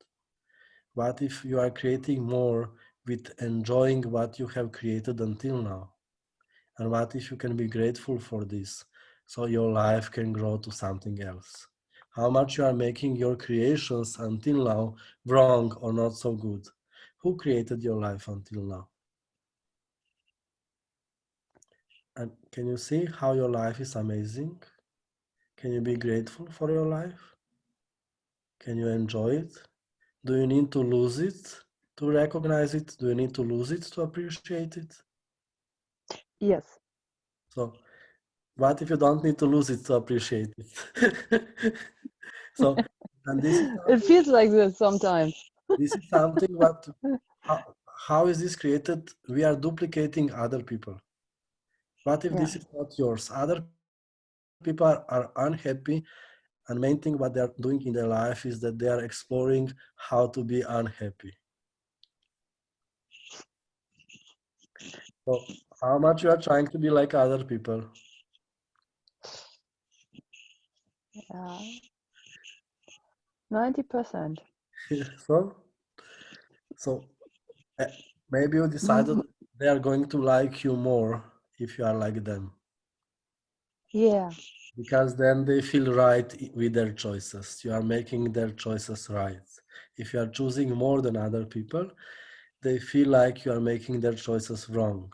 What if you are creating more with enjoying what you have created until now? And what if you can be grateful for this? so your life can grow to something else. How much you are making your creations until now wrong or not so good. Who created your life until now? And can you see how your life is amazing? Can you be grateful for your life? Can you enjoy it? Do you need to lose it to recognize it? Do you need to lose it to appreciate it? Yes. So what if you don't need to lose it to appreciate it? So, and this is It feels like this sometimes. this is something what how is this created? We are duplicating other people. What if Yeah. this is not yours? Other people are unhappy, and main thing what they are doing in their life is that they are exploring how to be unhappy. So how much you are trying to be like other people? Yeah. 90%. so so maybe you decided they are going to like you more if you are like them, Yeah. because then they feel right with their choices. You are making their choices right. If you are choosing more than other people, they feel like you are making their choices wrong.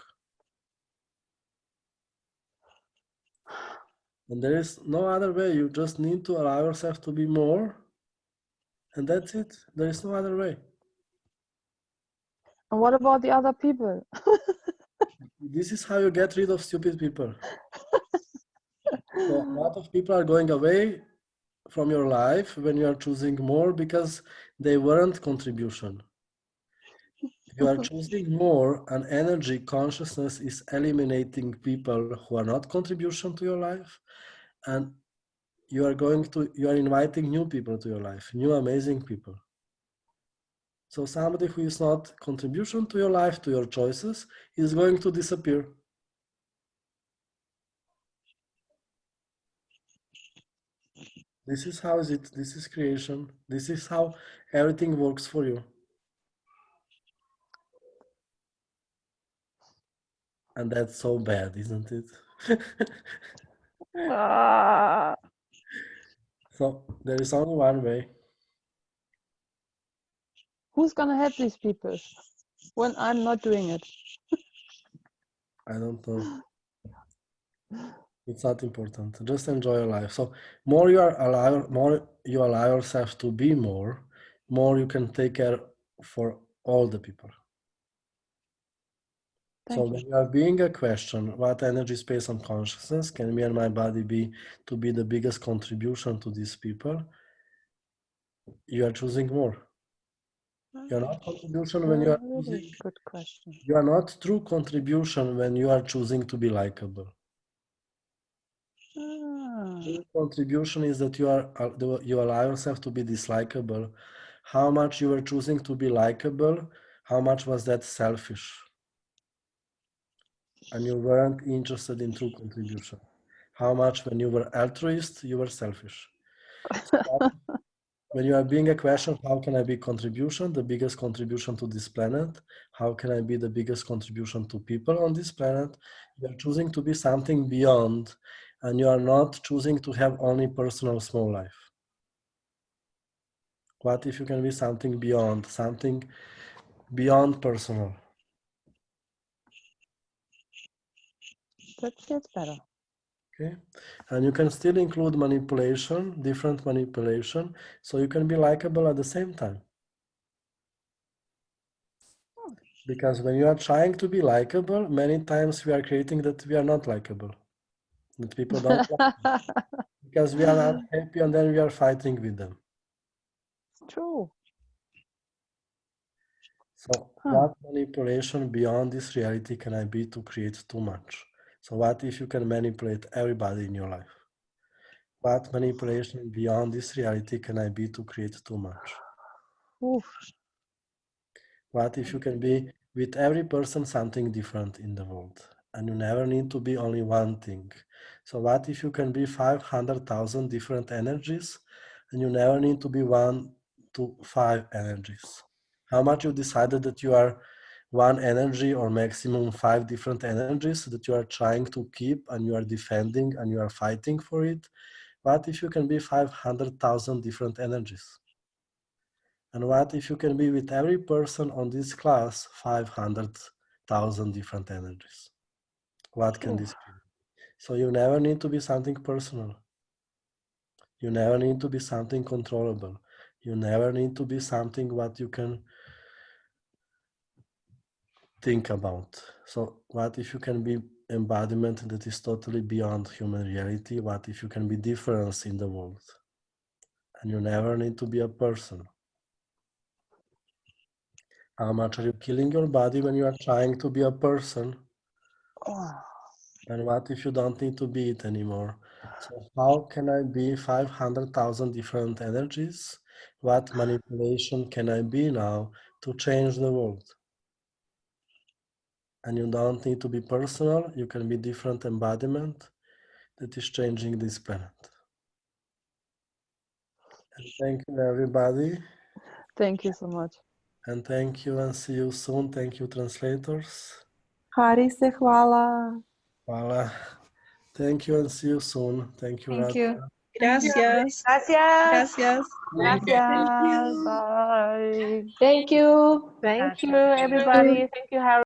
And there is no other way. You just need to allow yourself to be more, and that's it. There is no other way. And what about the other people? This is how you get rid of stupid people. So a lot of people are going away from your life when you are choosing more because they weren't contribution. You are choosing more, and energy consciousness is eliminating people who are not contribution to your life, and you are inviting new people to your life, new amazing people. So somebody who is not contribution to your life, to your choices, is going to disappear. This is how is it. This is creation. This is how everything works for you. And that's so bad, isn't it? Ah, So there is only one way. who's gonna help these people when I'm not doing it? I don't know. It's not important. Just enjoy your life. So more you allow yourself to be more you can take care for all the people. So Thank when you. you are being a question, what energy, space, and consciousness can me and my body be to be the biggest contribution to these people? You are choosing more. You are not contribution when you are Really choosing. good question. You are not true contribution when you are choosing to be likable. Ah, True contribution is that you allow yourself to be dislikable. How much you were choosing to be likable, how much was that selfish? And you weren't interested in true contribution. How much when you were altruist, you were selfish. So when you are being a question, how can I be contribution, the biggest contribution to this planet? How can I be the biggest contribution to people on this planet? You are choosing to be something beyond, and you are not choosing to have only personal small life. What if you can be something beyond personal? that feels better. Okay, and you can still include manipulation, different manipulation, so you can be likable at the same time. Because when you are trying to be likable, many times we are creating that we are not likable, that people don't like us, because we are unhappy and then we are fighting with them. True. So what manipulation beyond this reality can I be to create too much? So what if you can manipulate everybody in your life? What manipulation beyond this reality can I be to create too much? Oof. What if you can be with every person something different in the world? And you never need to be only one thing. So what if you can be 500,000 different energies and you never need to be 1 to 5 energies? How much you decided that you are one energy or maximum 5 different energies that you are trying to keep and you are defending and you are fighting for it? What if you can be 500,000 different energies? And what if you can be with every person on this class 500,000 different energies? What can this be? So you never need to be something personal. You never need to be something controllable. You never need to be something what you can think about. So what if you can be embodiment that is totally beyond human reality? What if you can be difference in the world? And you never need to be a person. How much are you killing your body when you are trying to be a person? And what if you don't need to be it anymore? So how can I be 500,000 different energies? What manipulation can I be now to change the world? And you don't need to be personal. You can be different embodiment that is changing this planet. And thank you, everybody. Thank you so much. And thank you and see you soon. Thank you, translators. Hari se hvala. Hvala. Thank you and see you soon. Thank you, Thank you. Radka. Gracias. Gracias. Gracias. Gracias. Bye. Thank you. Thank you, Thank you. everybody. Thank you, Harry.